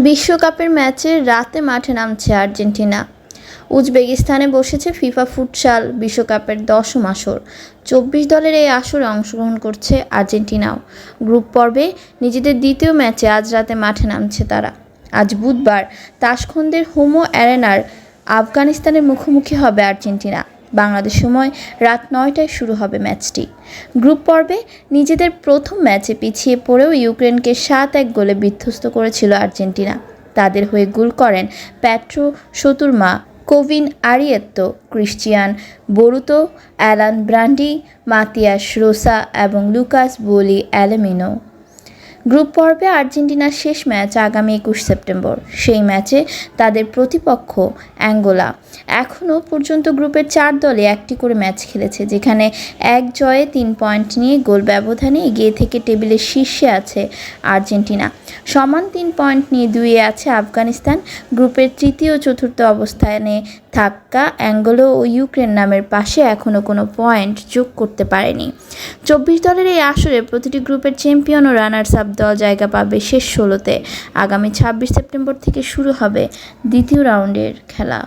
বিশ্বকাপের ম্যাচে রাতে মাঠে নামছে আর্জেন্টিনা। উজবেকিস্তানে বসেছে ফিফা ফুটসাল বিশ্বকাপের 10ম আসর। 24 দলের এই আসরে অংশগ্রহণ করছে আর্জেন্টিনাও। গ্রুপ পর্বে নিজেদের দ্বিতীয় ম্যাচে আজ রাতে মাঠে নামছে তারা। আজ বুধবার তাশখন্দের হোমো অ্যারেনার আফগানিস্তানের মুখোমুখি হবে আর্জেন্টিনা। বাংলাদেশ সময় রাত 9টায় শুরু হবে ম্যাচটি। গ্রুপ পর্বে নিজেদের প্রথম ম্যাচে পিছিয়ে পড়েও ইউক্রেনকে 7-1 গোলে বিধ্বস্ত করেছিল আর্জেন্টিনা। তাদের হয়ে গোল করেন প্যাট্রো শতুর্মা, কোভিন আরিয়েত্তো, ক্রিশ্চিয়ান বরুতো, অ্যালান ব্রান্ডি, মাতিয়াস রোসা এবং লুকাস বোলি অ্যালেমিনো। গ্রুপ পর্বে আর্জেন্টিনার শেষ ম্যাচ আগামী 21 সেপ্টেম্বর। সেই ম্যাচে তাদের প্রতিপক্ষ অ্যাঙ্গোলা। এখনও পর্যন্ত গ্রুপের 4 দলে একটি করে ম্যাচ খেলেছে, যেখানে এক জয়ে 3 পয়েন্ট নিয়ে গোল ব্যবধানে এগিয়ে থেকে টেবিলের শীর্ষে আছে আর্জেন্টিনা। সমান 3 পয়েন্ট নিয়ে 2-এ আছে আফগানিস্তান। গ্রুপের তৃতীয় ও চতুর্থ অবস্থানে থাকা অ্যাঙ্গোলা ও ইউক্রেন নামের পাশে এখনও কোনো পয়েন্ট যোগ করতে পারেনি। 24 দলের এই আসরে প্রতিটি গ্রুপের চ্যাম্পিয়ন ও রানার্স আপ দল জায়গা পাবে শেষ 16তে। আগামী 26 সেপ্টেম্বর থেকে শুরু হবে দ্বিতীয় রাউন্ডের খেলা।